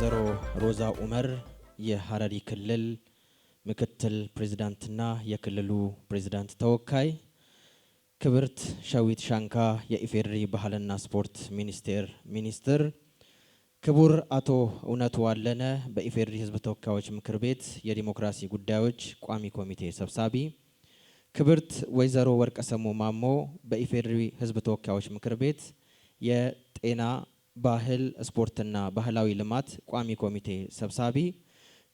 ወይዘሮ ሮዛ ኡመር የሐረሪ ክልል ምክትል ፕሬዝዳንትና የክልሉ ፕሬዝዳንት ተወካይ፣ ክብርት ሸዊት ሻንካ የኢፌዴሪ ባህልና ስፖርት ሚኒስትር፣ ክቡር አቶ እውነቱ ዋለነ በኢፌዴሪ ሕዝብ ተወካዮች ምክር ቤት የዲሞክራሲ ጉዳዮች ቋሚ ኮሚቴ ሰብሳቢ፣ ክብርት ወይዘሮ ወርቀሰሙ ማሞ በኢፌዴሪ ሕዝብ ተወካዮች ምክር ቤት የጤና ባህል ስፖርትና ባህላዊ ልማት ቋሚ ኮሚቴ ሰብሳቢ፣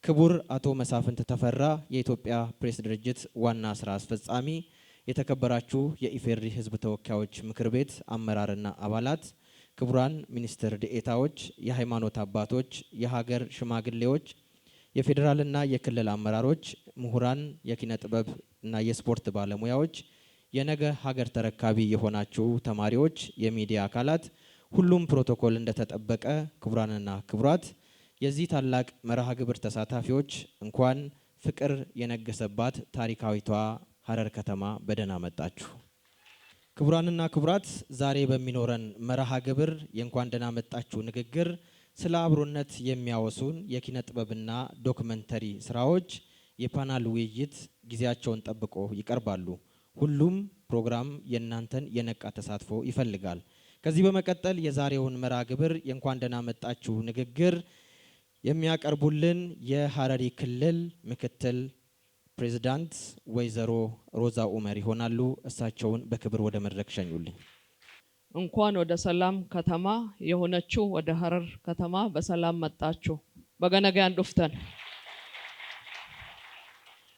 ክቡር አቶ መሳፍንት ተፈራ የኢትዮጵያ ፕሬስ ድርጅት ዋና ስራ አስፈጻሚ፣ የተከበራችሁ የኢፌዴሪ ሕዝብ ተወካዮች ምክር ቤት አመራርና አባላት፣ ክቡራን ሚኒስትር ዴኤታዎች፣ የሃይማኖት አባቶች፣ የሀገር ሽማግሌዎች፣ የፌዴራልና የክልል አመራሮች፣ ምሁራን፣ የኪነ ጥበብ እና የስፖርት ባለሙያዎች፣ የነገ ሀገር ተረካቢ የሆናችሁ ተማሪዎች፣ የሚዲያ አካላት፣ ሁሉም ፕሮቶኮል እንደተጠበቀ ክቡራንና ክቡራት የዚህ ታላቅ መርሃ ግብር ተሳታፊዎች እንኳን ፍቅር የነገሰባት ታሪካዊቷ ሐረር ከተማ በደህና መጣችሁ። ክቡራንና ክቡራት ዛሬ በሚኖረን መርሃ ግብር የእንኳን ደህና መጣችሁ ንግግር ስለ አብሮነት የሚያወሱን የኪነ ጥበብና ዶክመንተሪ ስራዎች የፓናል ውይይት ጊዜያቸውን ጠብቆ ይቀርባሉ። ሁሉም ፕሮግራም የእናንተን የነቃ ተሳትፎ ይፈልጋል። ከዚህ በመቀጠል የዛሬውን መርሃ ግብር የእንኳን ደህና መጣችሁ ንግግር የሚያቀርቡልን የሐረሪ ክልል ምክትል ፕሬዝዳንት ወይዘሮ ሮዛ ኡመር ይሆናሉ። እሳቸውን በክብር ወደ መድረክ ሸኙልኝ። እንኳን ወደ ሰላም ከተማ የሆነችው ወደ ሐረር ከተማ በሰላም መጣችሁ። በገነጋ አንዱፍተን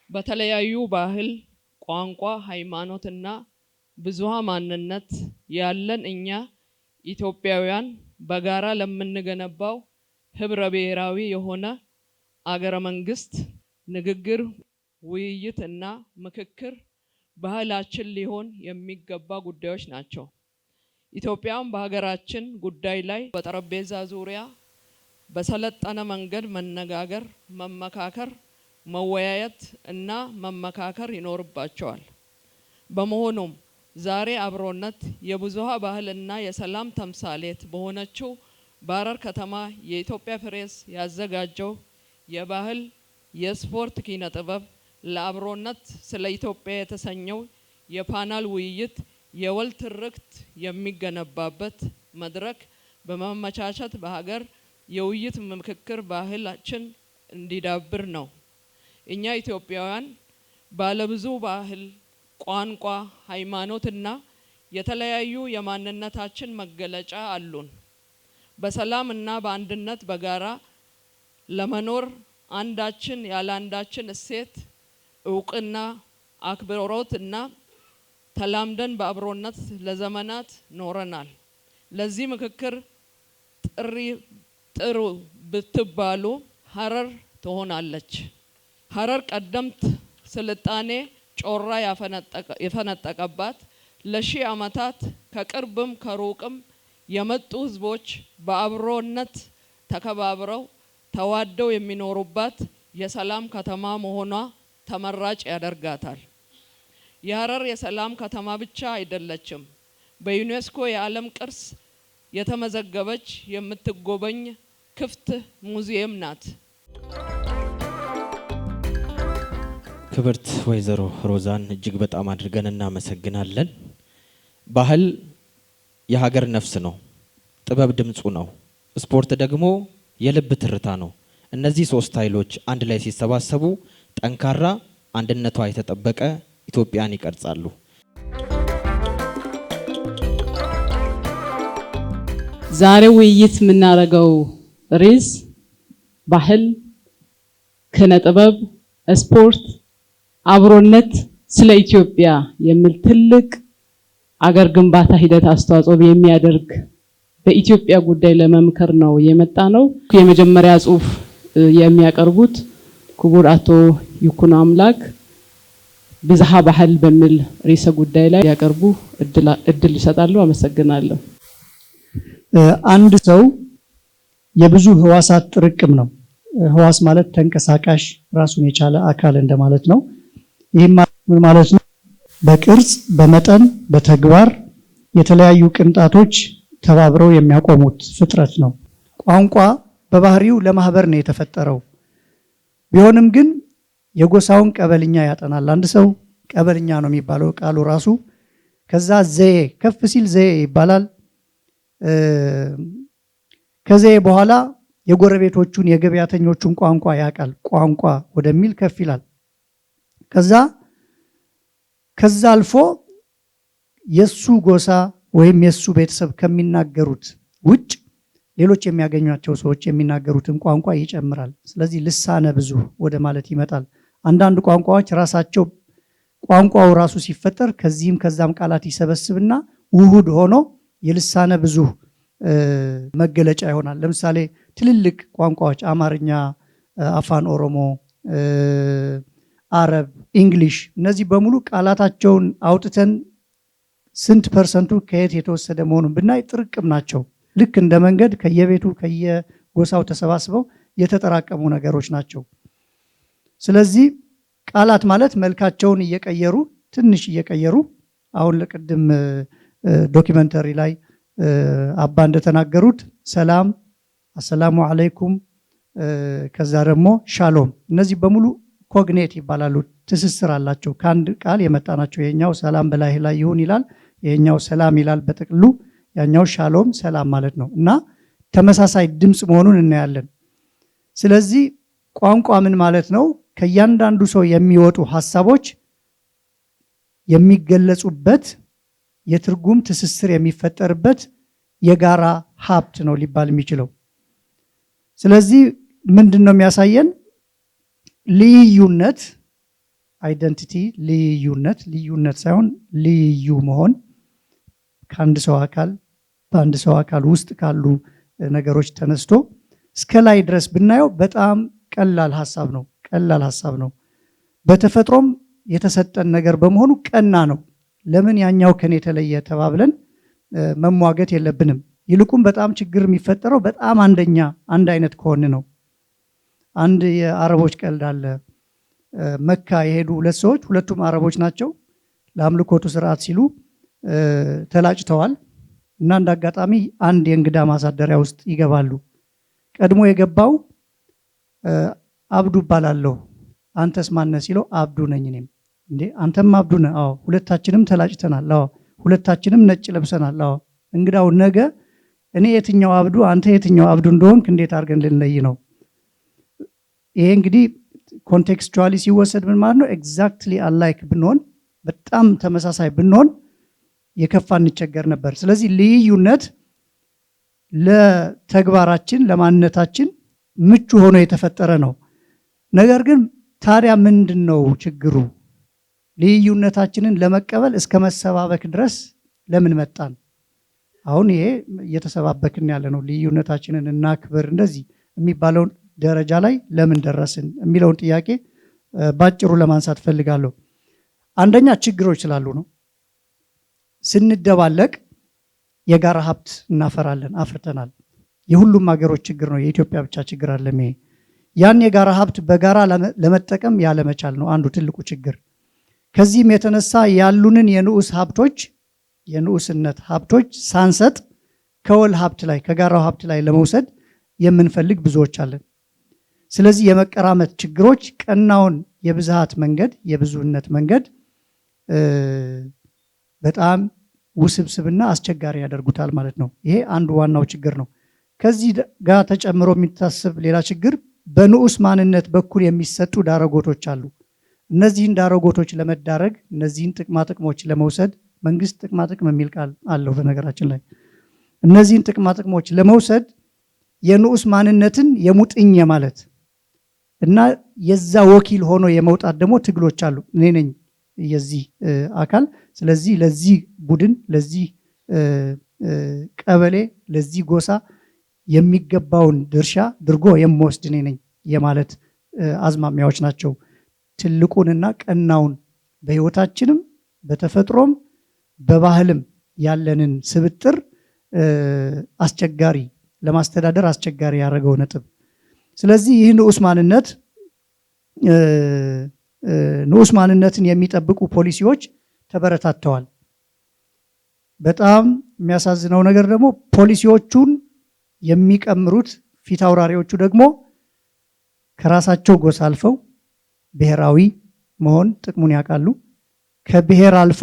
በተለያዩ ባህል፣ ቋንቋ፣ ሃይማኖትና ብዙሃ ማንነት ያለን እኛ ኢትዮጵያውያን በጋራ ለምንገነባው ህብረ ብሔራዊ የሆነ አገረ መንግስት ንግግር፣ ውይይት እና ምክክር ባህላችን ሊሆን የሚገባ ጉዳዮች ናቸው። ኢትዮጵያም በሀገራችን ጉዳይ ላይ በጠረጴዛ ዙሪያ በሰለጠነ መንገድ መነጋገር፣ መመካከር፣ መወያየት እና መመካከር ይኖርባቸዋል። በመሆኑም ዛሬ አብሮነት የብዙሃ ባህልና የሰላም ተምሳሌት በሆነችው በሐረር ከተማ የኢትዮጵያ ፕሬስ ያዘጋጀው የባህል የስፖርት ኪነ ጥበብ ለአብሮነት ስለ ኢትዮጵያ የተሰኘው የፓናል ውይይት የወል ትርክት የሚገነባበት መድረክ በመመቻቸት በሀገር የውይይት ምክክር ባህላችን እንዲዳብር ነው። እኛ ኢትዮጵያውያን ባለብዙ ባህል፣ ቋንቋ፣ ሃይማኖትና የተለያዩ የማንነታችን መገለጫ አሉን። በሰላም እና በአንድነት በጋራ ለመኖር አንዳችን ያለ አንዳችን እሴት እውቅና፣ አክብሮት እና ተላምደን በአብሮነት ለዘመናት ኖረናል። ለዚህ ምክክር ጥሩ ብትባሉ ሐረር ትሆናለች። ሐረር ቀደምት ስልጣኔ ጮራ የፈነጠቀባት ለሺህ ዓመታት ከቅርብም ከሩቅም የመጡ ህዝቦች በአብሮነት ተከባብረው ተዋደው የሚኖሩባት የሰላም ከተማ መሆኗ ተመራጭ ያደርጋታል። የሐረር የሰላም ከተማ ብቻ አይደለችም፣ በዩኔስኮ የዓለም ቅርስ የተመዘገበች የምትጎበኝ ክፍት ሙዚየም ናት። ክብርት ወይዘሮ ሮዛን እጅግ በጣም አድርገን እናመሰግናለን። ባህል የሀገር ነፍስ ነው፣ ጥበብ ድምፁ ነው፣ ስፖርት ደግሞ የልብ ትርታ ነው። እነዚህ ሶስት ኃይሎች አንድ ላይ ሲሰባሰቡ ጠንካራ አንድነቷ የተጠበቀ ኢትዮጵያን ይቀርጻሉ። ዛሬ ውይይት የምናደርገው ርዕስ ባህል፣ ኪነ ጥበብ፣ ስፖርት፣ አብሮነት ስለ ኢትዮጵያ የሚል ትልቅ አገር ግንባታ ሂደት አስተዋጽኦ የሚያደርግ በኢትዮጵያ ጉዳይ ለመምከር ነው የመጣ ነው። የመጀመሪያ ጽሑፍ የሚያቀርቡት ክቡር አቶ ይኩኖ አምላክ ብዝሃ ባህል በሚል ርዕሰ ጉዳይ ላይ ያቀርቡ እድል ይሰጣሉ። አመሰግናለሁ። አንድ ሰው የብዙ ህዋሳት ጥርቅም ነው። ህዋስ ማለት ተንቀሳቃሽ ራሱን የቻለ አካል እንደማለት ነው። ይህም ምን ማለት ነው? በቅርጽ፣ በመጠን፣ በተግባር የተለያዩ ቅንጣቶች ተባብረው የሚያቆሙት ፍጥረት ነው። ቋንቋ በባህሪው ለማህበር ነው የተፈጠረው። ቢሆንም ግን የጎሳውን ቀበልኛ ያጠናል። አንድ ሰው ቀበልኛ ነው የሚባለው ቃሉ ራሱ። ከዛ ዘዬ ከፍ ሲል ዘዬ ይባላል። ከዘዬ በኋላ የጎረቤቶቹን የገበያተኞቹን ቋንቋ ያውቃል። ቋንቋ ወደሚል ከፍ ይላል። ከዛ አልፎ የሱ ጎሳ ወይም የሱ ቤተሰብ ከሚናገሩት ውጭ ሌሎች የሚያገኟቸው ሰዎች የሚናገሩትን ቋንቋ ይጨምራል። ስለዚህ ልሳነ ብዙ ወደ ማለት ይመጣል። አንዳንድ ቋንቋዎች ራሳቸው ቋንቋው ራሱ ሲፈጠር ከዚህም ከዛም ቃላት ይሰበስብና ውሁድ ሆኖ የልሳነ ብዙ መገለጫ ይሆናል። ለምሳሌ ትልልቅ ቋንቋዎች አማርኛ፣ አፋን ኦሮሞ፣ አረብ፣ እንግሊሽ እነዚህ በሙሉ ቃላታቸውን አውጥተን ስንት ፐርሰንቱ ከየት የተወሰደ መሆኑን ብናይ ጥርቅም ናቸው። ልክ እንደ መንገድ ከየቤቱ ከየጎሳው ተሰባስበው የተጠራቀሙ ነገሮች ናቸው። ስለዚህ ቃላት ማለት መልካቸውን እየቀየሩ ትንሽ እየቀየሩ አሁን ለቅድም ዶክመንተሪ ላይ አባ እንደተናገሩት ሰላም፣ አሰላሙ አለይኩም፣ ከዛ ደግሞ ሻሎም እነዚህ በሙሉ ኮግኔት ይባላሉ። ትስስር አላቸው። ከአንድ ቃል የመጣ ናቸው። የኛው ሰላም በላይህ ላይ ይሁን ይላል፣ የኛው ሰላም ይላል በጥቅሉ፣ ያኛው ሻሎም ሰላም ማለት ነው እና ተመሳሳይ ድምፅ መሆኑን እናያለን። ስለዚህ ቋንቋ ምን ማለት ነው? ከእያንዳንዱ ሰው የሚወጡ ሐሳቦች የሚገለጹበት የትርጉም ትስስር የሚፈጠርበት የጋራ ሀብት ነው ሊባል የሚችለው። ስለዚህ ምንድነው የሚያሳየን? ልዩነት አይደንቲቲ፣ ልዩነት ሳይሆን ልዩ መሆን ከአንድ ሰው አካል በአንድ ሰው አካል ውስጥ ካሉ ነገሮች ተነስቶ እስከ ላይ ድረስ ብናየው በጣም ቀላል ሐሳብ ነው። በተፈጥሮም የተሰጠን ነገር በመሆኑ ቀና ነው። ለምን ያኛው ከኔ የተለየ ተባብለን መሟገት የለብንም። ይልቁም በጣም ችግር የሚፈጠረው በጣም አንድ አይነት ከሆነ ነው። አንድ የአረቦች ቀልድ አለ። መካ የሄዱ ሁለት ሰዎች፣ ሁለቱም አረቦች ናቸው። ለአምልኮቱ ስርዓት ሲሉ ተላጭተዋል እና እንደ አጋጣሚ አንድ የእንግዳ ማሳደሪያ ውስጥ ይገባሉ። ቀድሞ የገባው አብዱ እባላለሁ አንተስ ማነህ ሲለው አብዱ ነኝ እኔም። እንዴ አንተም አብዱ ነህ? አዎ። ሁለታችንም ተላጭተናል? አዎ። ሁለታችንም ነጭ ለብሰናል? አዎ። እንግዳው ነገ እኔ የትኛው አብዱ አንተ የትኛው አብዱ እንደሆንክ እንዴት አድርገን ልንለይ ነው? ይሄ እንግዲህ ኮንቴክስቹዋሊ ሲወሰድ ምን ማለት ነው? ኤግዛክትሊ አላይክ ብንሆን በጣም ተመሳሳይ ብንሆን የከፋ እንቸገር ነበር። ስለዚህ ልዩነት ለተግባራችን ለማንነታችን ምቹ ሆኖ የተፈጠረ ነው። ነገር ግን ታዲያ ምንድነው ችግሩ? ልዩነታችንን ለመቀበል እስከ መሰባበክ ድረስ ለምን መጣን? አሁን ይሄ እየተሰባበክን ያለ ነው። ልዩነታችንን እናክብር እንደዚህ የሚባለውን ደረጃ ላይ ለምን ደረስን የሚለውን ጥያቄ ባጭሩ ለማንሳት ፈልጋለሁ። አንደኛ ችግሮች ስላሉ ነው። ስንደባለቅ የጋራ ሀብት እናፈራለን፣ አፍርተናል። የሁሉም ሀገሮች ችግር ነው፣ የኢትዮጵያ ብቻ ችግር አለም። ይሄ ያን የጋራ ሀብት በጋራ ለመጠቀም ያለመቻል ነው አንዱ ትልቁ ችግር። ከዚህም የተነሳ ያሉንን የንዑስ ሀብቶች የንዑስነት ሀብቶች ሳንሰጥ ከወል ሀብት ላይ ከጋራው ሀብት ላይ ለመውሰድ የምንፈልግ ብዙዎች አለን። ስለዚህ የመቀራመት ችግሮች ቀናውን የብዝሃት መንገድ የብዙነት መንገድ በጣም ውስብስብና አስቸጋሪ ያደርጉታል ማለት ነው። ይሄ አንዱ ዋናው ችግር ነው። ከዚህ ጋር ተጨምሮ የሚታሰብ ሌላ ችግር በንዑስ ማንነት በኩል የሚሰጡ ዳረጎቶች አሉ። እነዚህን ዳረጎቶች ለመዳረግ እነዚህን ጥቅማጥቅሞች ለመውሰድ መንግስት ጥቅማጥቅም የሚል ቃል አለው በነገራችን ላይ። እነዚህን ጥቅማጥቅሞች ለመውሰድ የንዑስ ማንነትን የሙጥኝ ማለት እና የዛ ወኪል ሆኖ የመውጣት ደግሞ ትግሎች አሉ። እኔ ነኝ የዚህ አካል፣ ስለዚህ ለዚህ ቡድን፣ ለዚህ ቀበሌ፣ ለዚህ ጎሳ የሚገባውን ድርሻ ድርጎ የምወስድ እኔ ነኝ የማለት አዝማሚያዎች ናቸው ትልቁንና ቀናውን በህይወታችንም በተፈጥሮም በባህልም ያለንን ስብጥር አስቸጋሪ ለማስተዳደር አስቸጋሪ ያደረገው ነጥብ። ስለዚህ ይህ ንዑስ ማንነትን የሚጠብቁ ፖሊሲዎች ተበረታተዋል። በጣም የሚያሳዝነው ነገር ደግሞ ፖሊሲዎቹን የሚቀምሩት ፊት አውራሪዎቹ ደግሞ ከራሳቸው ጎሳ አልፈው ብሔራዊ መሆን ጥቅሙን ያውቃሉ። ከብሔር አልፎ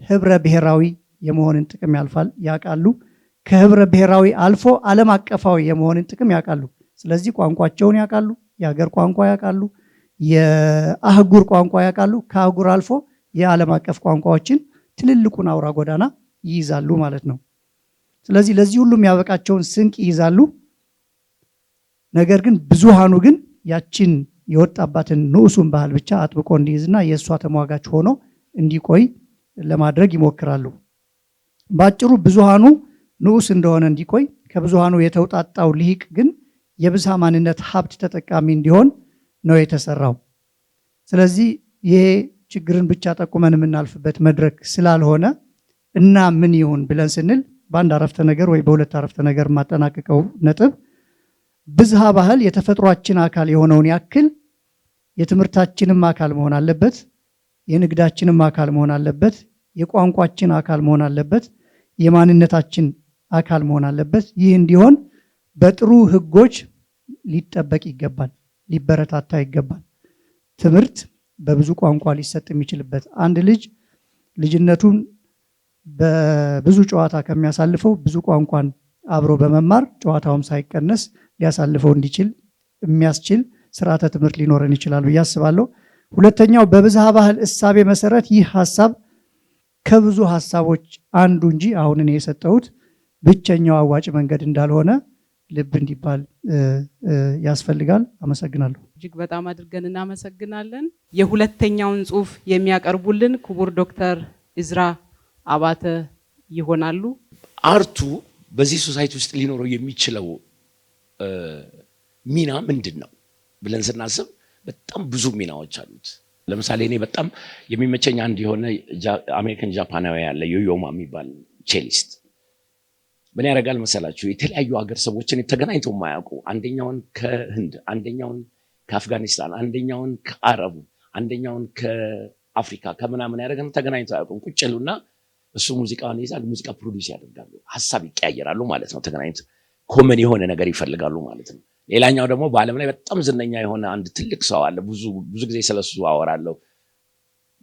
ህብረ ብሔራዊ የመሆንን ጥቅም ያውቃሉ። ከህብረ ብሔራዊ አልፎ ዓለም አቀፋዊ የመሆንን ጥቅም ያውቃሉ። ስለዚህ ቋንቋቸውን ያውቃሉ፣ የሀገር ቋንቋ ያውቃሉ፣ የአህጉር ቋንቋ ያውቃሉ። ከአህጉር አልፎ የዓለም አቀፍ ቋንቋዎችን ትልልቁን አውራ ጎዳና ይይዛሉ ማለት ነው። ስለዚህ ለዚህ ሁሉ የሚያበቃቸውን ስንቅ ይይዛሉ። ነገር ግን ብዙሃኑ ግን ያችን የወጣባትን ንዑሱን ባህል ብቻ አጥብቆ እንዲይዝና የእሷ ተሟጋች ሆኖ እንዲቆይ ለማድረግ ይሞክራሉ። ባጭሩ ብዙሃኑ ንዑስ እንደሆነ እንዲቆይ፣ ከብዙሃኑ የተውጣጣው ልሂቅ ግን የብዝሃ ማንነት ሀብት ተጠቃሚ እንዲሆን ነው የተሰራው። ስለዚህ ይሄ ችግርን ብቻ ጠቁመን የምናልፍበት መድረክ ስላልሆነ እና ምን ይሁን ብለን ስንል በአንድ አረፍተ ነገር ወይ በሁለት አረፍተ ነገር የማጠናቀቀው ነጥብ ብዝሃ ባህል የተፈጥሯችን አካል የሆነውን ያክል የትምህርታችንም አካል መሆን አለበት፣ የንግዳችንም አካል መሆን አለበት፣ የቋንቋችን አካል መሆን አለበት፣ የማንነታችን አካል መሆን አለበት። ይህ እንዲሆን በጥሩ ህጎች ሊጠበቅ ይገባል፣ ሊበረታታ ይገባል። ትምህርት በብዙ ቋንቋ ሊሰጥ የሚችልበት፣ አንድ ልጅነቱን በብዙ ጨዋታ ከሚያሳልፈው ብዙ ቋንቋን አብሮ በመማር ጨዋታውም ሳይቀነስ ሊያሳልፈው እንዲችል የሚያስችል ስርዓተ ትምህርት ሊኖረን ይችላል ብዬ አስባለሁ። ሁለተኛው በብዝሃ ባህል እሳቤ መሰረት ይህ ሐሳብ ከብዙ ሐሳቦች አንዱ እንጂ አሁን እኔ የሰጠሁት ብቸኛው አዋጭ መንገድ እንዳልሆነ ልብ እንዲባል ያስፈልጋል። አመሰግናለሁ። እጅግ በጣም አድርገን እናመሰግናለን። የሁለተኛውን ጽሁፍ የሚያቀርቡልን ክቡር ዶክተር እዝራ አባተ ይሆናሉ። አርቱ በዚህ ሶሳይቲ ውስጥ ሊኖረው የሚችለው ሚና ምንድን ነው ብለን ስናስብ በጣም ብዙ ሚናዎች አሉት። ለምሳሌ እኔ በጣም የሚመቸኝ አንድ የሆነ አሜሪካን ጃፓናዊ ያለ ዮዮማ የሚባል ቼሊስት ምን ያደርጋል መሰላችሁ? የተለያዩ ሀገር ሰዎችን ተገናኝተው የማያውቁ አንደኛውን ከህንድ፣ አንደኛውን ከአፍጋኒስታን፣ አንደኛውን ከአረቡ፣ አንደኛውን ከአፍሪካ ከምናምን ያደርጋል። ተገናኝተው አያውቁም። ቁጭ ይሉና እሱ ሙዚቃውን ይዛል፣ ሙዚቃ ፕሮዲውስ ያደርጋሉ፣ ሀሳብ ይቀያየራሉ ማለት ነው። ተገናኝተው ኮመን የሆነ ነገር ይፈልጋሉ ማለት ነው። ሌላኛው ደግሞ በዓለም ላይ በጣም ዝነኛ የሆነ አንድ ትልቅ ሰው አለ። ብዙ ጊዜ ስለሱ አወራለሁ።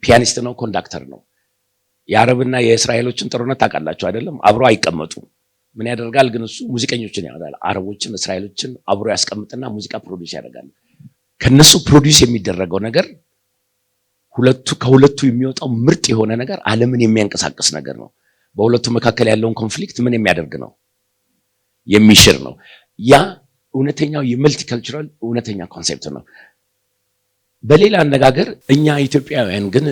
ፒያኒስት ነው፣ ኮንዳክተር ነው። የአረብና የእስራኤሎችን ጦርነት ታውቃላችሁ አይደለም? አብሮ አይቀመጡም። ምን ያደርጋል ግን እሱ ሙዚቀኞችን ያወጣል። አረቦችን፣ እስራኤሎችን አብሮ ያስቀምጥና ሙዚቃ ፕሮዲውስ ያደርጋል። ከነሱ ፕሮዲውስ የሚደረገው ነገር ከሁለቱ የሚወጣው ምርጥ የሆነ ነገር ዓለምን የሚያንቀሳቅስ ነገር ነው። በሁለቱ መካከል ያለውን ኮንፍሊክት ምን የሚያደርግ ነው? የሚሽር ነው። ያ እውነተኛው የመልቲካልቸራል እውነተኛ ኮንሴፕት ነው። በሌላ አነጋገር እኛ ኢትዮጵያውያን ግን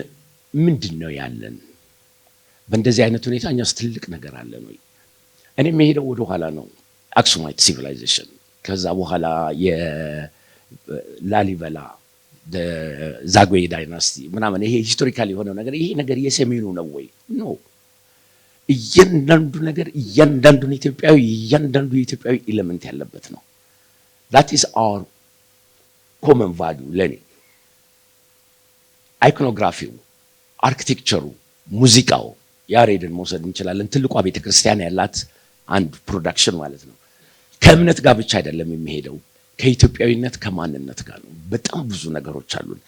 ምንድን ነው ያለን? በእንደዚህ አይነት ሁኔታ እኛስ ትልቅ ነገር አለን ወይ? እኔ የምሄደው ወደ ኋላ ነው፣ አክሱማይት ሲቪላይዜሽን። ከዛ በኋላ የላሊበላ ዛጉዌ ዳይናስቲ ምናምን፣ ይሄ ሂስቶሪካል የሆነው ነገር፣ ይሄ ነገር የሰሜኑ ነው ወይ? ኖ። እያንዳንዱ ነገር እያንዳንዱን ኢትዮጵያዊ እያንዳንዱ የኢትዮጵያዊ ኤሌመንት ያለበት ነው። that is our common value ለኔ። አይኮኖግራፊው፣ አርኪቴክቸሩ፣ ሙዚቃው ያሬድን መውሰድ እንችላለን። ትልቋ ቤተክርስቲያን ያላት አንድ ፕሮዳክሽን ማለት ነው። ከእምነት ጋር ብቻ አይደለም የሚሄደው፣ ከኢትዮጵያዊነት ከማንነት ጋር ነው። በጣም ብዙ ነገሮች አሉን።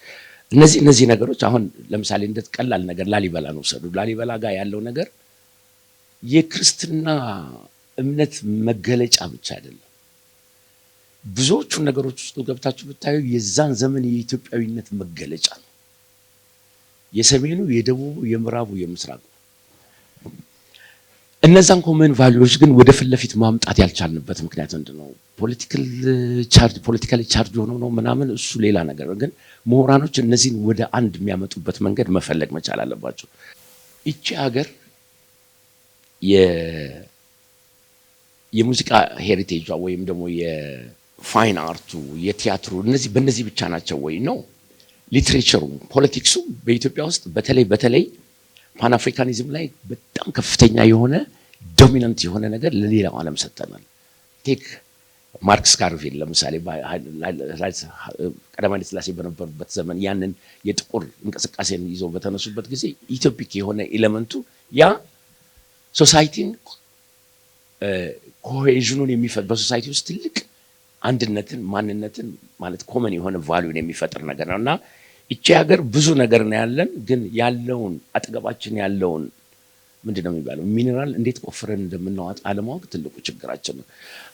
እነዚህ ነገሮች አሁን ለምሳሌ እንደ ቀላል ነገር ላሊበላን ወሰዱ። ላሊበላ ጋር ያለው ነገር የክርስትና እምነት መገለጫ ብቻ አይደለም። ብዙዎቹ ነገሮች ውስጥ ገብታችሁ ብታዩ የዛን ዘመን የኢትዮጵያዊነት መገለጫ ነው። የሰሜኑ፣ የደቡቡ፣ የምዕራቡ፣ የምስራቁ። እነዛን ኮመን ቫልዩዎች ግን ወደ ፊት ለፊት ማምጣት ያልቻልንበት ምክንያት ምንድነው? ፖለቲካሊ ቻርጅ ሆኖ ነው ምናምን፣ እሱ ሌላ ነገር ግን ምሁራኖች እነዚህን ወደ አንድ የሚያመጡበት መንገድ መፈለግ መቻል አለባቸው። ይቺ ሀገር የሙዚቃ ሄሪቴጇ ወይም ደግሞ የፋይን አርቱ፣ የቲያትሩ በእነዚህ ብቻ ናቸው ወይ? ነው። ሊትሬቸሩ፣ ፖለቲክሱ በኢትዮጵያ ውስጥ በተለይ ፓን አፍሪካኒዝም ላይ በጣም ከፍተኛ የሆነ ዶሚናንት የሆነ ነገር ለሌላው ዓለም ሰጥተናል። ቴክ ማርክስ ጋርቬል ለምሳሌ ቀዳማዊ ኃይለ ሥላሴ በነበሩበት ዘመን ያንን የጥቁር እንቅስቃሴን ይዘው በተነሱበት ጊዜ ኢትዮፒክ የሆነ ኤሌመንቱ ያ ሶሳይቲን ኮሄዥኑን በሶሳይቲ ውስጥ ትልቅ አንድነትን ማንነትን ማለት ኮመን የሆነ ቫልዩን የሚፈጥር ነገር ነውና እቺ ሀገር ብዙ ነገር ነው ያለን ግን ያለውን አጠገባችን ያለውን ምንድነው የሚባለው ሚነራል እንዴት ቆፍረን እንደምናወጣ አለማወቅ ትልቁ ችግራችን ነው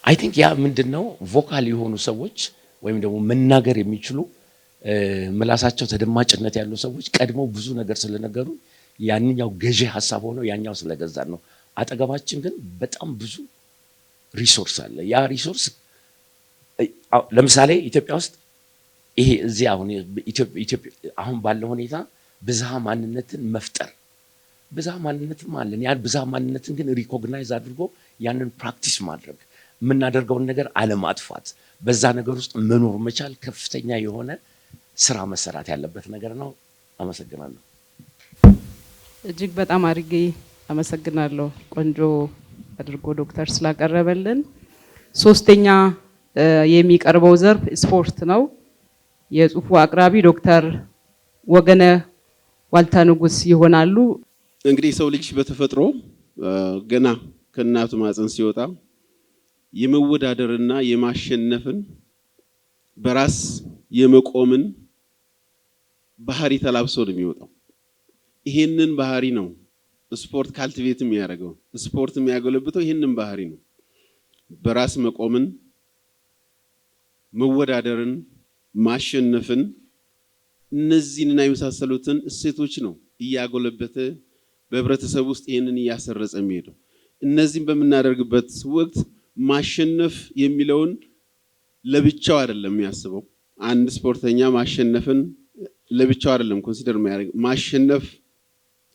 አይ ቲንክ ያ ምንድነው ቮካል የሆኑ ሰዎች ወይም ደግሞ መናገር የሚችሉ ምላሳቸው ተደማጭነት ያለው ሰዎች ቀድመው ብዙ ነገር ስለነገሩ ያንኛው ገዢ ሐሳብ ሆኖ ያኛው ስለገዛን ነው አጠገባችን ግን በጣም ብዙ ሪሶርስ አለ ያ ሪሶርስ ለምሳሌ ኢትዮጵያ ውስጥ ይሄ እዚህ አሁን ባለው ሁኔታ ብዝሃ ማንነትን መፍጠር ብዝሃ ማንነትን ማለት ያ ብዝሃ ማንነትን ግን ሪኮግናይዝ አድርጎ ያንን ፕራክቲስ ማድረግ የምናደርገውን ነገር አለማጥፋት በዛ ነገር ውስጥ መኖር መቻል ከፍተኛ የሆነ ስራ መሰራት ያለበት ነገር ነው አመሰግናለሁ እጅግ በጣም አድርጌ አመሰግናለሁ ቆንጆ አድርጎ ዶክተር ስላቀረበልን ሶስተኛ የሚቀርበው ዘርፍ ስፖርት ነው የጽሁፉ አቅራቢ ዶክተር ወገነ ዋልታ ንጉስ ይሆናሉ እንግዲህ ሰው ልጅ በተፈጥሮ ገና ከእናቱ ማህፀን ሲወጣ የመወዳደርና የማሸነፍን በራስ የመቆምን ባህሪ ተላብሶ ነው የሚወጣው ይሄንን ባህሪ ነው ስፖርት ካልቲቬት የሚያደርገው ስፖርት የሚያጎለብተው ይሄንን ባህሪ ነው በራስ መቆምን መወዳደርን ማሸነፍን እነዚህንና የመሳሰሉትን እሴቶች ነው እያጎለበተ በህብረተሰብ ውስጥ ይሄንን እያሰረጸ የሚሄደው እነዚህን በመናደርግበት ወቅት ማሸነፍ የሚለውን ለብቻው አይደለም የሚያስበው አንድ ስፖርተኛ ማሸነፍን ለብቻው አይደለም ኮንሲደር የሚያደርግ ማሸነፍ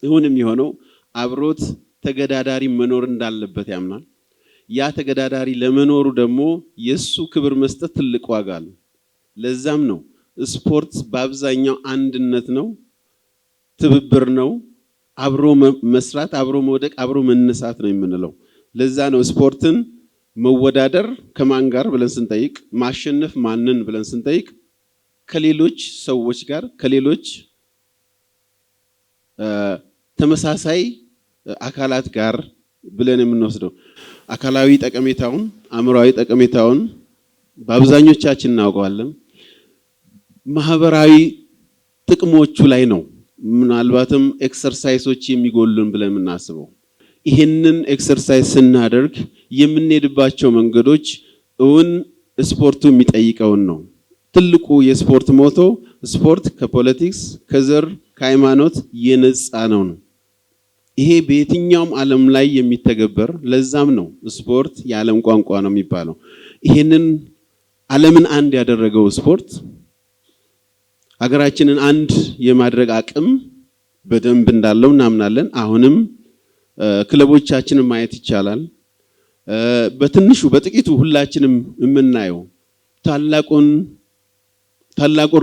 ይሁንም የሆነው አብሮት ተገዳዳሪ መኖር እንዳለበት ያምናል ያ ተገዳዳሪ ለመኖሩ ደግሞ የሱ ክብር መስጠት ትልቅ ዋጋ አለው ለዛም ነው ስፖርት በአብዛኛው አንድነት ነው ትብብር ነው አብሮ መስራት አብሮ መውደቅ አብሮ መነሳት ነው የምንለው ለዛ ነው ስፖርትን መወዳደር ከማን ጋር ብለን ስንጠይቅ ማሸነፍ ማንን ብለን ስንጠይቅ ከሌሎች ሰዎች ጋር ከሌሎች ተመሳሳይ አካላት ጋር ብለን የምንወስደው አካላዊ ጠቀሜታውን አእምሮአዊ ጠቀሜታውን በአብዛኞቻችን እናውቀዋለን ማህበራዊ ጥቅሞቹ ላይ ነው ምናልባትም ኤክሰርሳይሶች የሚጎሉን ብለን እናስበው ይሄንን ኤክሰርሳይዝ ስናደርግ የምንሄድባቸው መንገዶች ስፖርቱ የሚጠይቀውን ነው ትልቁ የስፖርት ሞቶ ስፖርት ከፖለቲክስ ከዘር ከሃይማኖት የነጻ ነው ይሄ በየትኛውም ዓለም ላይ የሚተገበር ለዛም ነው ስፖርት የዓለም ቋንቋ ነው የሚባለው ይሄንን ዓለምን አንድ ያደረገው ስፖርት ሀገራችንን አንድ የማድረግ አቅም በደንብ እንዳለው እናምናለን አሁንም ክለቦቻችንን ማየት ይቻላል በትንሹ በጥቂቱ ሁላችንም የምናየው ታላቁን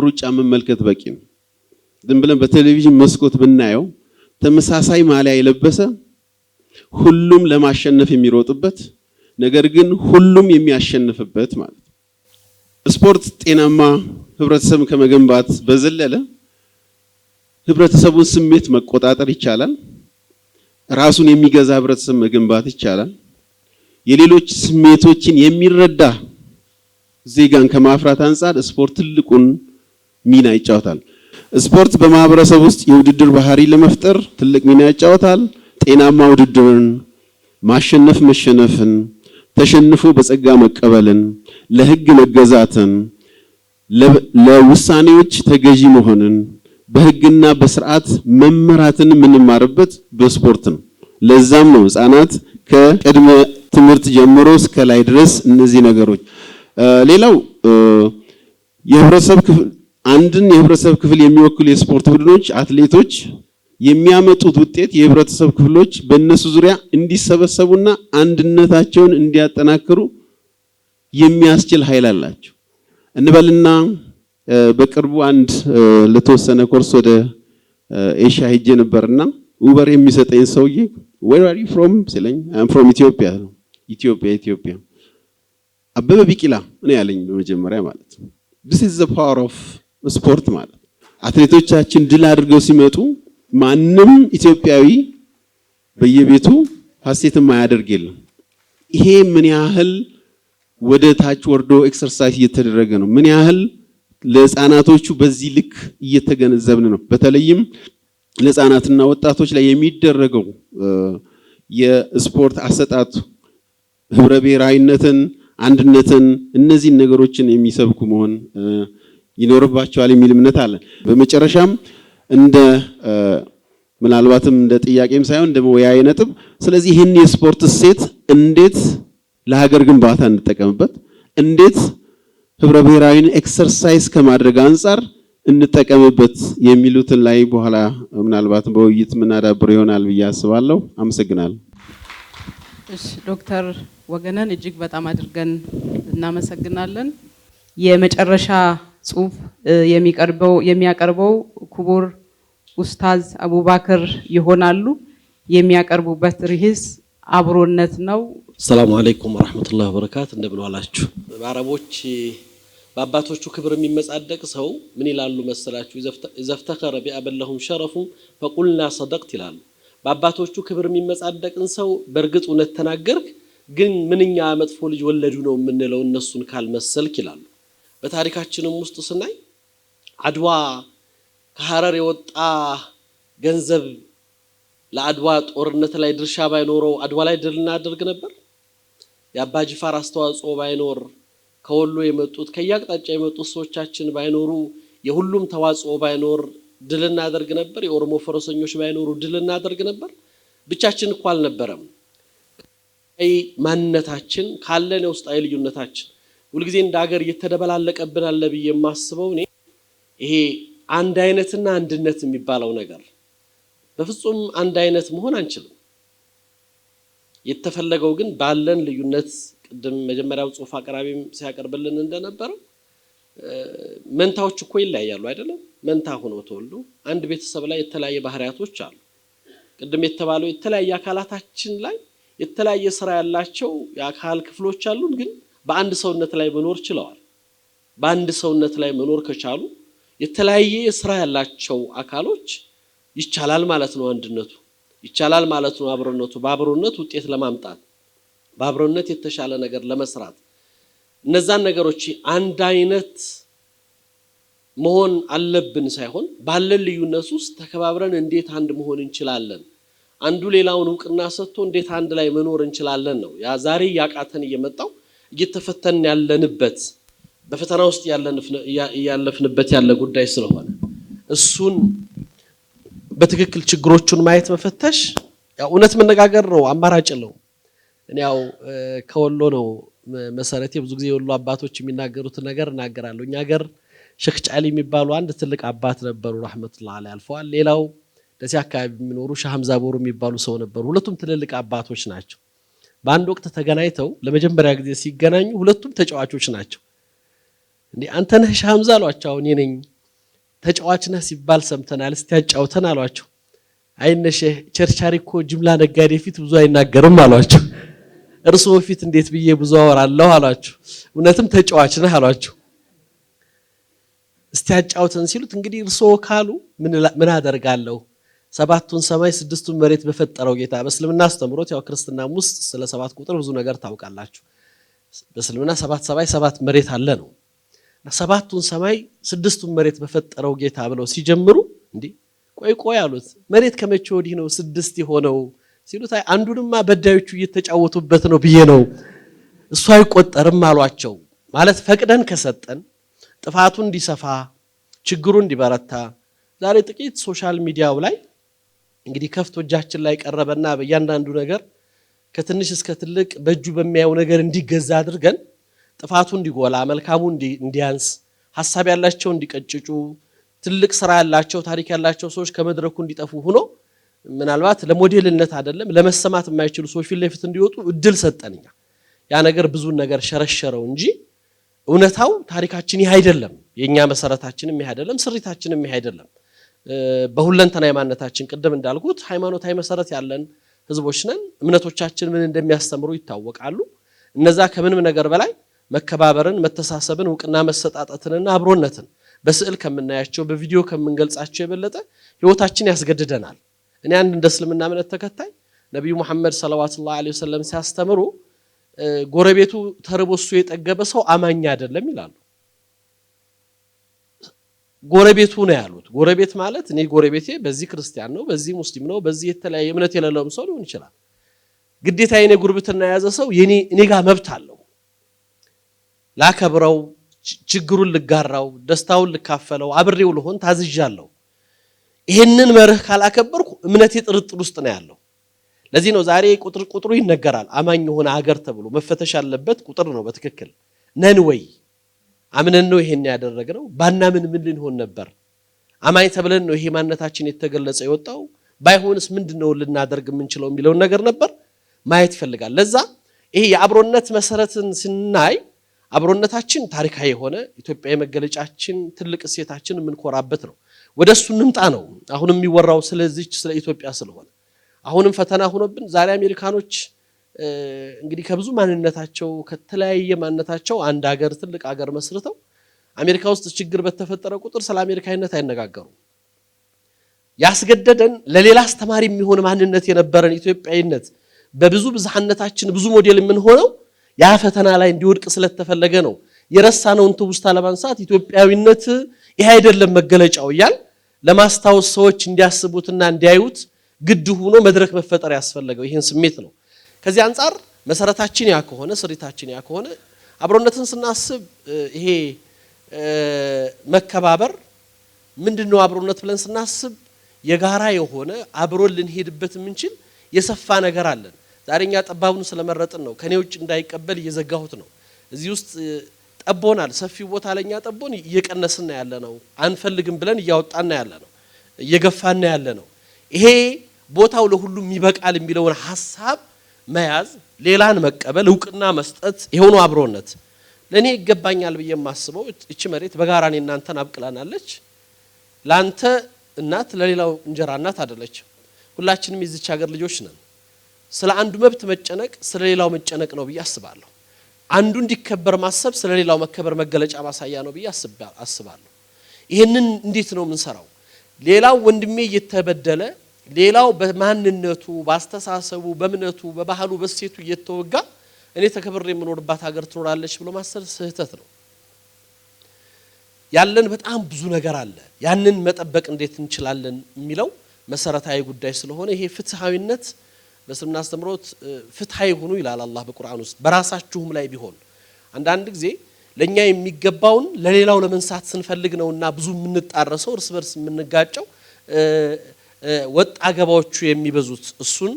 ሩጫ መመልከት በቂ ነው ዝም ብለን በቴሌቪዥን መስኮት ብናየው ተመሳሳይ ማሊያ የለበሰ ሁሉም ለማሸነፍ የሚሮጥበት ነገር ግን ሁሉም የሚያሸንፍበት ማለት ስፖርት ጤናማ ህብረተሰብ ከመገንባት በዘለለ ህብረተሰቡን ስሜት መቆጣጠር ይቻላል ራሱን የሚገዛ ህብረተሰብ መገንባት ይቻላል የሌሎች ስሜቶችን የሚረዳ ዜጋን ከማፍራት አንፃር ስፖርት ትልቁን ሚና ይጫወታል ስፖርት በማህበረሰብ ውስጥ የውድድር ባህሪ ለመፍጠር ትልቅ ሚና ይጫወታል ጤናማ ውድድርን ማሸነፍ መሸነፍን ተሸንፎ በጸጋ መቀበልን ለህግ መገዛትን ለውሳኔዎች ተገዢ መሆንን በህግና በስርዓት መመራትን የምንማርበት በስፖርት ነው ለዛም ነው ህፃናት ከቅድመ ትምህርት ጀምሮ እስከ ላይ ድረስ እነዚህ ነገሮች ሌላው የህብረተሰብ ክፍል አንድን የህብረተሰብ ክፍል የሚወክሉ የስፖርት ቡድኖች አትሌቶች የሚያመጡት ውጤት የህብረተሰብ ክፍሎች በእነሱ ዙሪያ እንዲሰበሰቡና አንድነታቸውን እንዲያጠናክሩ የሚያስችል ኃይል አላቸው እንበልና በቅርቡ አንድ ለተወሰነ ኮርስ ወደ ኤሽያ ሄጄ ነበርና ኡበር የሚሰጠኝ ሰውዬ where are you from ሲለኝ I'm from ኢትዮጵያ አበበ ቢቂላ እኔ ያለኝ በመጀመሪያ ማለት this is the power of sport ማለት አትሌቶቻችን ድል አድርገው ሲመጡ ማንም ኢትዮጵያዊ በየቤቱ ሐሴት ማያደርግ የለም ይሄ ምን ያህል ወደ ታች ወርዶ ኤክሰርሳይዝ እየተደረገ ነው። ምን ያህል ለህፃናቶቹ በዚህ ልክ እየተገነዘብን ነው? በተለይም ለህፃናትና ወጣቶች ላይ የሚደረገው የስፖርት አሰጣጡ ህብረ ብሔራዊነትን፣ አንድነትን፣ እነዚህ ነገሮችን የሚሰብኩ መሆን ይኖርባቸዋል የሚል እምነት አለ። በመጨረሻም እንደ ምናልባትም እንደ ጥያቄም ሳይሆን እንደ መወያያ ነጥብ፣ ስለዚህ ይህን የስፖርት እሴት እንዴት ለሀገር ግንባታ እንጠቀምበት፣ እንዴት ህብረ ብሔራዊን ኤክሰርሳይዝ ከማድረግ አንፃር እንጠቀምበት የሚሉትን ላይ በኋላ ምናልባትም በውይይት የምናዳብር ይሆናል ብዬ አስባለሁ። አመሰግናለሁ። እሺ ዶክተር ወገነን እጅግ በጣም አድርገን እናመሰግናለን። የመጨረሻ ጽሁፍ የሚያቀርበው ክቡር ኡስታዝ አቡባክር ይሆናሉ። የሚያቀርቡበት ርዕስ አብሮነት ነው። ሰላም አለይኩም ወራህመቱላሂ ወበረካቱ። እንደምን ዋላችሁ? በአረቦች በአባቶቹ ክብር የሚመጻደቅ ሰው ምን ይላሉ መሰላችሁ? ዘፍተከረ ቢአበለሁም ሸረፉም ፈቁልና ሰደቅት ይላሉ። በአባቶቹ ክብር የሚመጻደቅን ሰው በእርግጥ እውነት ተናገርክ፣ ግን ምንኛ መጥፎ ልጅ ወለዱ ነው የምንለው እነሱን ካልመሰልክ ይላሉ። በታሪካችንም ውስጥ ስናይ አድዋ ከሐረር የወጣ ገንዘብ ለአድዋ ጦርነት ላይ ድርሻ ባይኖረው አድዋ ላይ ድል እናደርግ ነበር? የአባ ጅፋር አስተዋጽኦ ባይኖር፣ ከወሎ የመጡት ከያቅጣጫ የመጡት ሰዎቻችን ባይኖሩ፣ የሁሉም ተዋጽኦ ባይኖር ድል እናደርግ ነበር? የኦሮሞ ፈረሰኞች ባይኖሩ ድል እናደርግ ነበር? ብቻችን እኮ አልነበረም። ማንነታችን ካለን የውስጣዊ ልዩነታችን ሁልጊዜ እንደ ሀገር እየተደበላለቀብን አለ ብዬ የማስበው እኔ ይሄ አንድ አይነትና አንድነት የሚባለው ነገር በፍጹም አንድ አይነት መሆን አንችልም። የተፈለገው ግን ባለን ልዩነት ቅድም መጀመሪያው ጽሁፍ አቅራቢም ሲያቀርብልን እንደነበረው መንታዎች እኮ ይለያያሉ አይደለም? መንታ ሆነው ተወልዶ አንድ ቤተሰብ ላይ የተለያየ ባህሪያቶች አሉ። ቅድም የተባለው የተለያየ አካላታችን ላይ የተለያየ ስራ ያላቸው የአካል ክፍሎች አሉን፣ ግን በአንድ ሰውነት ላይ መኖር ችለዋል። በአንድ ሰውነት ላይ መኖር ከቻሉ የተለያየ ስራ ያላቸው አካሎች ይቻላል ማለት ነው። አንድነቱ ይቻላል ማለት ነው። አብሮነቱ በአብሮነት ውጤት ለማምጣት በአብሮነት የተሻለ ነገር ለመስራት እነዛን ነገሮች አንድ አይነት መሆን አለብን ሳይሆን ባለን ልዩነት ውስጥ ተከባብረን እንዴት አንድ መሆን እንችላለን፣ አንዱ ሌላውን እውቅና ሰጥቶ እንዴት አንድ ላይ መኖር እንችላለን ነው ያ ዛሬ ያቃተን እየመጣው እየተፈተን ያለንበት በፈተና ውስጥ ያለፍንበት ያለ ጉዳይ ስለሆነ እሱን በትክክል ችግሮቹን ማየት መፈተሽ ያው እውነት መነጋገር ነው፣ አማራጭ ነው። እኔ ያው ከወሎ ነው መሰረቴ። ብዙ ጊዜ የወሎ አባቶች የሚናገሩት ነገር እናገራለሁ። እኛ ሀገር ሼክ ጫሊ የሚባሉ አንድ ትልቅ አባት ነበሩ፣ ረህመቱላህ ዐለይሂ አልፈዋል። ሌላው ደሴ አካባቢ የሚኖሩ ሻህ ሐምዛ ቦሩ የሚባሉ ሰው ነበሩ። ሁለቱም ትልልቅ አባቶች ናቸው። በአንድ ወቅት ተገናኝተው ለመጀመሪያ ጊዜ ሲገናኙ ሁለቱም ተጫዋቾች ናቸው። እንዴ አንተ ነህ ሻህ ሐምዛ አሏቸው። እኔ ነኝ። ተጫዋች ነህ ሲባል ሰምተናል፣ እስቲ ያጫውተን አሏቸው። አይነሽ ቸርቻሪ እኮ ጅምላ ነጋዴ ፊት ብዙ አይናገርም አሏቸው። እርስዎ ፊት እንዴት ብዬ ብዙ አወራለሁ አሏቸው። እውነትም ተጫዋች ነህ አሏቸው። እስቲ ያጫውተን ሲሉት እንግዲህ እርስዎ ካሉ ምን አደርጋለሁ፣ ሰባቱን ሰማይ ስድስቱን መሬት በፈጠረው ጌታ። በእስልምና አስተምሮት ያው ክርስትናም ውስጥ ስለ ሰባት ቁጥር ብዙ ነገር ታውቃላችሁ። በእስልምና ሰባት ሰማይ ሰባት መሬት አለ ነው። ሰባቱን ሰማይ ስድስቱን መሬት በፈጠረው ጌታ ብለው ሲጀምሩ እንዴ ቆይ አሉት። መሬት ከመቼ ወዲህ ነው ስድስት የሆነው ሲሉት አንዱንማ በዳዮቹ እየተጫወቱበት ነው ብዬ ነው፣ እሱ አይቆጠርም አሏቸው። ማለት ፈቅደን ከሰጠን ጥፋቱ እንዲሰፋ ችግሩ እንዲበረታ ዛሬ ጥቂት ሶሻል ሚዲያው ላይ እንግዲህ ከፍቶ እጃችን ላይ ቀረበና በእያንዳንዱ ነገር ከትንሽ እስከ ትልቅ በእጁ በሚያየው ነገር እንዲገዛ አድርገን ጥፋቱ እንዲጎላ መልካሙ እንዲያንስ ሐሳብ ያላቸው እንዲቀጭጩ ትልቅ ስራ ያላቸው ታሪክ ያላቸው ሰዎች ከመድረኩ እንዲጠፉ ሆኖ ምናልባት ለሞዴልነት አይደለም ለመሰማት የማይችሉ ሰዎች ፊት ለፊት እንዲወጡ እድል ሰጠንኛ። ያ ነገር ብዙ ነገር ሸረሸረው እንጂ እውነታው ታሪካችን ይሄ አይደለም፣ የኛ መሰረታችንም ይሄ አይደለም፣ ስሪታችንም ይሄ አይደለም። በሁለንተናዊ ማንነታችን ቅድም እንዳልኩት ሃይማኖታዊ መሰረት ያለን ህዝቦች ነን። እምነቶቻችን ምን እንደሚያስተምሩ ይታወቃሉ። እነዛ ከምንም ነገር በላይ መከባበርን፣ መተሳሰብን፣ እውቅና መሰጣጣትንና አብሮነትን በስዕል ከምናያቸው በቪዲዮ ከምንገልጻቸው የበለጠ ህይወታችን ያስገድደናል። እኔ አንድ እንደ እስልምና እምነት ተከታይ ነብዩ መሐመድ ሰለላሁ ዐለይሂ ወሰለም ሲያስተምሩ ጎረቤቱ ተርቦሱ የጠገበ ሰው አማኝ አይደለም ይላሉ። ጎረቤቱ ነው ያሉት። ጎረቤት ማለት እኔ ጎረቤቴ በዚህ ክርስቲያን ነው፣ በዚህ ሙስሊም ነው፣ በዚህ የተለያየ እምነት የሌለውም ሰው ሊሆን ይችላል። ግዴታ የኔ ጉርብትና የያዘ ሰው እኔ ጋር መብት አለው። ላከብረው፣ ችግሩን ልጋራው፣ ደስታውን ልካፈለው፣ አብሬው ልሆን ታዝዣለሁ። ይሄንን መርህ ካላከበርኩ እምነቴ ጥርጥር ውስጥ ነው ያለው። ለዚህ ነው ዛሬ ቁጥሩ ይነገራል። አማኝ የሆነ ሀገር ተብሎ መፈተሽ ያለበት ቁጥር ነው። በትክክል ነን ወይ? አምነን ነው ይሄን ያደረግነው? ባናምን ምን ልንሆን ነበር? አማኝ ተብለን ነው ይሄ ማንነታችን የተገለጸ የወጣው? ባይሆንስ ምንድነው ልናደርግ የምንችለው የሚለውን ነገር ነበር ማየት ይፈልጋል። ለዛ ይሄ የአብሮነት መሰረትን ስናይ አብሮነታችን ታሪካዊ የሆነ ኢትዮጵያዊ መገለጫችን ትልቅ እሴታችን የምንኮራበት ነው። ወደሱ እንምጣ ነው አሁን የሚወራው ስለዚች ስለ ኢትዮጵያ ስለሆነ አሁንም ፈተና ሆኖብን ዛሬ አሜሪካኖች እንግዲህ ከብዙ ማንነታቸው ከተለያየ ማንነታቸው አንድ ሀገር ትልቅ ሀገር መስርተው አሜሪካ ውስጥ ችግር በተፈጠረ ቁጥር ስለ አሜሪካዊነት አይነጋገሩም። ያስገደደን ለሌላ አስተማሪ የሚሆን ማንነት የነበረን ኢትዮጵያዊነት በብዙ ብዝሃነታችን ብዙ ሞዴል የምንሆነው ያ ፈተና ላይ እንዲወድቅ ስለተፈለገ ነው። የረሳነውን ትውስታ ለማንሳት ኢትዮጵያዊነት ይሄ አይደለም መገለጫው እያል ለማስታወስ ሰዎች እንዲያስቡትና እንዲያዩት ግድ ሆኖ መድረክ መፈጠር ያስፈልገው ይሄን ስሜት ነው። ከዚህ አንፃር መሰረታችን ያ ከሆነ ስሪታችን ያ ከሆነ አብሮነትን ስናስብ ይሄ መከባበር ምንድነው? አብሮነት ብለን ስናስብ የጋራ የሆነ አብሮን ልንሄድበት የምንችል የሰፋ ነገር አለን። ዛሬኛ ጠባቡን ስለመረጥን ነው ከኔ ውጭ እንዳይቀበል እየዘጋሁት ነው። እዚህ ውስጥ ጠቦናል፣ ሰፊ ቦታ ለኛ ጠቦን እየቀነስና ያለ ነው። አንፈልግም ብለን እያወጣና ያለ ነው፣ እየገፋና ያለ ነው። ይሄ ቦታው ለሁሉም ይበቃል የሚለውን ሐሳብ መያዝ፣ ሌላን መቀበል፣ እውቅና መስጠት ይሄው ነው አብሮነት። ለኔ ይገባኛል ብዬ የማስበው እቺ መሬት በጋራ እኔ እናንተን አብቅላናለች። ላንተ እናት ለሌላው እንጀራ እናት አይደለች። ሁላችንም የዚች ሀገር ልጆች ነን። ስለ አንዱ መብት መጨነቅ ስለ ሌላው መጨነቅ ነው ብዬ አስባለሁ። አንዱ እንዲከበር ማሰብ ስለ ሌላው መከበር መገለጫ ማሳያ ነው ብዬ አስባለሁ። ይሄንን እንዴት ነው የምንሰራው? ሌላው ወንድሜ እየተበደለ ሌላው በማንነቱ በአስተሳሰቡ በእምነቱ በባህሉ በሴቱ እየተወጋ እኔ ተከብሬ የምኖርባት ሀገር ትኖራለች ብሎ ማሰብ ስህተት ነው። ያለን በጣም ብዙ ነገር አለ። ያንን መጠበቅ እንዴት እንችላለን የሚለው መሰረታዊ ጉዳይ ስለሆነ ይሄ ፍትሃዊነት በስልምና አስተምሮት ፍትሃዊ ሁኑ ይላል አላህ በቁርአን ውስጥ። በራሳችሁም ላይ ቢሆን አንዳንድ ጊዜ ለኛ የሚገባውን ለሌላው ለመንሳት ስንፈልግ ነውና ብዙ የምንጣረሰው እርስ በርስ የምንጋጨው ወጣ ገባዎቹ የሚበዙት እሱን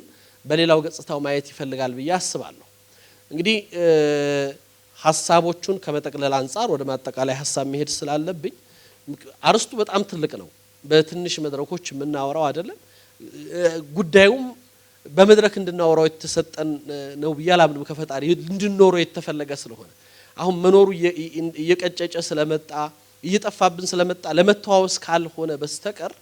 በሌላው ገጽታው ማየት ይፈልጋል ብዬ አስባለሁ። እንግዲህ ሐሳቦቹን ከመጠቅለል አንፃር ወደ ማጠቃላይ ሐሳብ መሄድ ስላለብኝ አርስቱ በጣም ትልቅ ነው። በትንሽ መድረኮች የምናወራው አይደለም። ጉዳዩም በመድረክ እንድናወራው የተሰጠን ነው ብዬ አላምንም። ከፈጣሪ እንድንኖረው የተፈለገ ስለሆነ አሁን መኖሩ እየቀጨጨ ስለመጣ እየጠፋብን ስለመጣ ለመተዋወስ ካልሆነ በስተቀር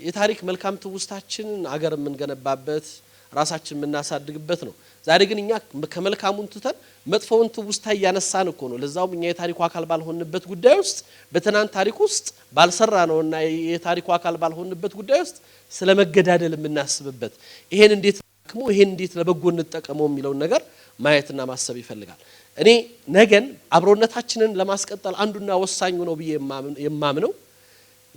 የታሪክ መልካም ትውስታችንን አገር የምንገነባበት ራሳችን የምናሳድግበት ነው። ዛሬ ግን እኛ ከመልካሙን ትተን መጥፎውን ትውስታ እያነሳን እኮ ነው። ለዛውም እኛ የታሪኩ አካል ባልሆንበት ጉዳይ ውስጥ በትናንት ታሪክ ውስጥ ባልሰራ ነውና የታሪኩ አካል ባልሆንበት ጉዳይ ውስጥ ስለመገዳደል የምናስብበት ይሄን እንዴት አክሞ ይሄን እንዴት ለበጎ እንጠቀመው የሚለውን ነገር ማየትና ማሰብ ይፈልጋል። እኔ ነገን አብሮነታችንን ለማስቀጠል አንዱና ወሳኙ ነው ብዬ የማምነው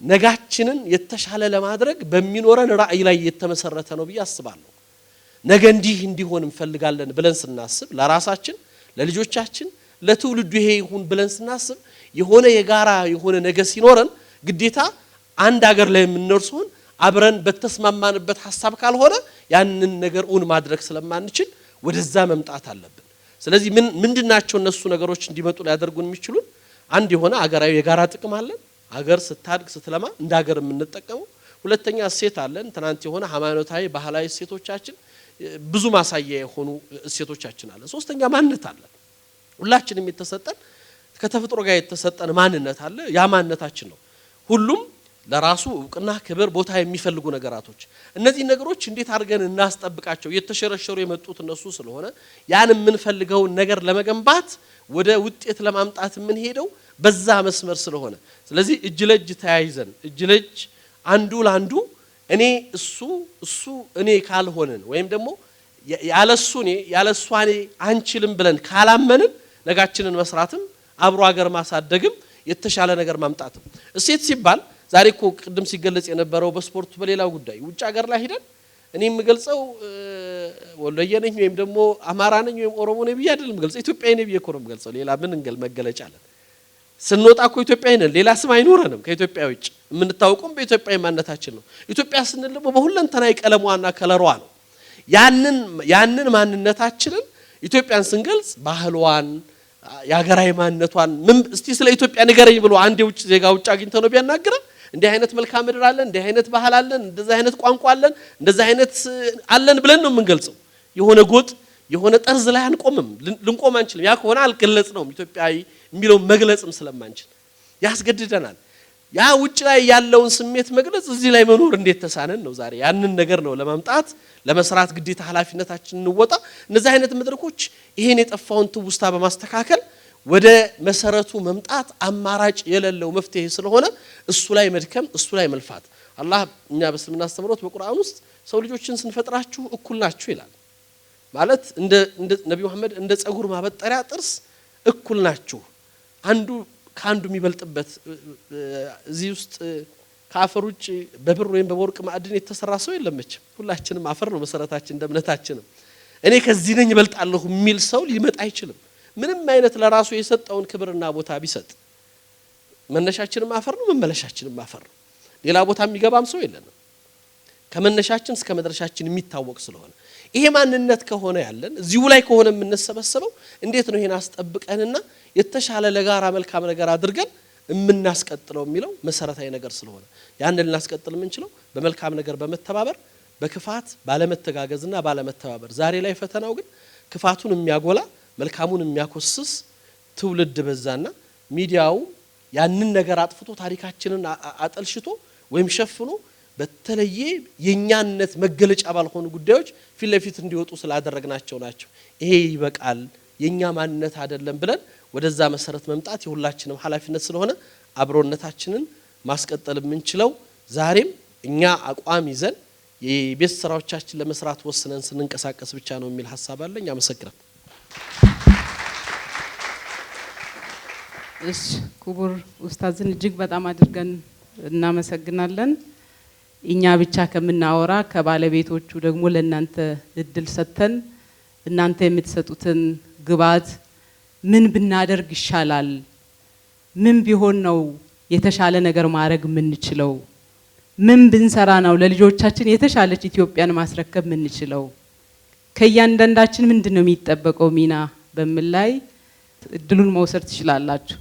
ነጋችንን የተሻለ ለማድረግ በሚኖረን ራዕይ ላይ የተመሰረተ ነው ብዬ አስባለሁ። ነገ እንዲህ እንዲሆን እንፈልጋለን ብለን ስናስብ ለራሳችን ለልጆቻችን ለትውልዱ ይሄ ይሁን ብለን ስናስብ የሆነ የጋራ የሆነ ነገ ሲኖረን ግዴታ አንድ ሀገር ላይ የምንኖርሰውን አብረን በተስማማንበት ሐሳብ ካልሆነ ያንን ነገር ኡን ማድረግ ስለማንችል ወደዛ መምጣት አለብን። ስለዚህ ምንድናቸው እነሱ ነገሮች እንዲመጡ ሊያደርጉን የሚችሉን? አንድ የሆነ አገራዊ የጋራ ጥቅም አለን። አገር ስታድግ ስትለማ እንደ ሀገር የምንጠቀመው። ሁለተኛ እሴት አለን። ትናንት የሆነ ሃይማኖታዊ ባህላዊ እሴቶቻችን ብዙ ማሳያ የሆኑ እሴቶቻችን አለን። ሶስተኛ ማንነት አለን። ሁላችንም የተሰጠን ከተፈጥሮ ጋር የተሰጠን ማንነት አለ። ያ ማንነታችን ነው። ሁሉም ለራሱ እውቅና ክብር ቦታ የሚፈልጉ ነገራቶች እነዚህ ነገሮች እንዴት አድርገን እናስጠብቃቸው? የተሸረሸሩ የመጡት እነሱ ስለሆነ ያን የምንፈልገው ነገር ለመገንባት ወደ ውጤት ለማምጣት የምንሄደው በዛ መስመር ስለሆነ ስለዚህ እጅ ለእጅ ተያይዘን እጅ ለእጅ አንዱ ለአንዱ እኔ እሱ እኔ ካልሆነን ወይም ደግሞ ያለሷኔ አንችልም ብለን ካላመንን ነጋችንን መስራትም አብሮ ሀገር ማሳደግም የተሻለ ነገር ማምጣትም እሴት ሲባል ዛሬ እኮ ቅድም ሲገለጽ የነበረው በስፖርቱ በሌላው ጉዳይ ውጭ ሀገር ላይ ሄደን እኔ የምገልጸው ወሎዬ ነኝ ወይም ደግሞ አማራ ነኝ ወይም ኦሮሞ ነኝ ብዬ አይደለም የምገልጸው ኢትዮጵያዊ ነኝ ብዬ እኮ ነው የምገልጸው ሌላ ምን መገለጫ አለን ስንወጣ እኮ ኢትዮጵያዊ ነን ሌላ ስም አይኖረንም ከኢትዮጵያ ውጭ የምንታወቀው በኢትዮጵያዊ ማንነታችን ነው ኢትዮጵያ ስንል ደግሞ በሁለንተናዊ ቀለሟና ከለሯ ነው ያንን ማንነታችንን ኢትዮጵያን ስንገልጽ ባህሏን ያገራይ ማንነቷን ምን እስቲ ስለ ኢትዮጵያ ንገረኝ ብሎ አንድ የውጭ ዜጋ ውጭ አግኝተው ነው ቢያናግረን እንዲህ አይነት መልካም ምድር አለን እንዲህ አይነት ባህል አለን እንደዛ አይነት ቋንቋ አለን እንደዛ አይነት አለን ብለን ነው የምንገልጸው የሆነ ጎጥ የሆነ ጠርዝ ላይ አንቆምም ልንቆም አንችልም ያ ከሆነ አልገለጽነውም ኢትዮጵያዊ የሚለው መግለጽም ስለማንችል ያስገድደናል ያ ውጭ ላይ ያለውን ስሜት መግለጽ እዚህ ላይ መኖር እንዴት ተሳነን ነው ዛሬ ያንን ነገር ነው ለማምጣት ለመስራት ግዴታ ኃላፊነታችን እንወጣ እነዚህ አይነት መድረኮች ይሄን የጠፋውን ትውስታ በማስተካከል ወደ መሰረቱ መምጣት አማራጭ የሌለው መፍትሄ ስለሆነ እሱ ላይ መድከም እሱ ላይ መልፋት አላህ እኛ በስልምና አስተምሮት በቁርአን ውስጥ ሰው ልጆችን ስንፈጥራችሁ እኩል ናችሁ ይላል ማለት እንደ ነብዩ መሐመድ እንደ ጸጉር ማበጠሪያ ጥርስ እኩል ናችሁ አንዱ ካንዱ የሚበልጥበት እዚህ ውስጥ ከአፈር ውጭ በብር ወይም በወርቅ ማዕድን የተሰራ ሰው የለምች ሁላችንም አፈር ነው መሰረታችን እንደምነታችን እኔ ከዚህ ነኝ ይበልጣለሁ የሚል ሰው ሊመጣ አይችልም ምንም አይነት ለራሱ የሰጠውን ክብርና ቦታ ቢሰጥ መነሻችንም አፈር ነው መመለሻችንም አፈር ነው ሌላ ቦታ የሚገባም ሰው የለንም ከመነሻችን እስከ መድረሻችን የሚታወቅ ስለሆነ ይሄ ማንነት ከሆነ ያለን እዚሁ ላይ ከሆነ የምንሰበሰበው እንዴት ነው ይሄን አስጠብቀንና የተሻለ ለጋራ መልካም ነገር አድርገን የምናስቀጥለው የሚለው መሰረታዊ ነገር ስለሆነ ያን ልናስቀጥል የምንችለው በመልካም ነገር በመተባበር በክፋት ባለመተጋገዝና ባለመተባበር ዛሬ ላይ ፈተናው ግን ክፋቱን የሚያጎላ መልካሙን የሚያኮስስ ትውልድ በዛና ሚዲያው ያንን ነገር አጥፍቶ ታሪካችንን አጠልሽቶ ወይም ሸፍኖ በተለየ የኛነት መገለጫ ባልሆኑ ጉዳዮች ፊት ለፊት እንዲወጡ ስላደረግናቸው ናቸው ይሄ ይበቃል የኛ ማንነት አይደለም ብለን ወደዛ መሰረት መምጣት የሁላችንም ኃላፊነት ስለሆነ አብሮነታችንን ማስቀጠል የምንችለው ዛሬም እኛ አቋም ይዘን የቤት ስራዎቻችን ለመስራት ወስነን ስንንቀሳቀስ ብቻ ነው የሚል ሐሳብ አለኝ አመሰግናለሁ እሺ ክቡር ኡስታዝን እጅግ በጣም አድርገን እናመሰግናለን እኛ ብቻ ከምናወራ ከባለቤቶቹ ደግሞ ለእናንተ እድል ሰጥተን እናንተ የምትሰጡትን ግባት ምን ብናደርግ ይሻላል ምን ቢሆን ነው የተሻለ ነገር ማድረግ የምንችለው ምን ብንሰራ ነው ለልጆቻችን የተሻለች ኢትዮጵያን ማስረከብ የምንችለው ከያንዳንዳችን ምንድነው የሚጠበቀው ሚና በሚል ላይ እድሉን መውሰድ ትችላላችሁ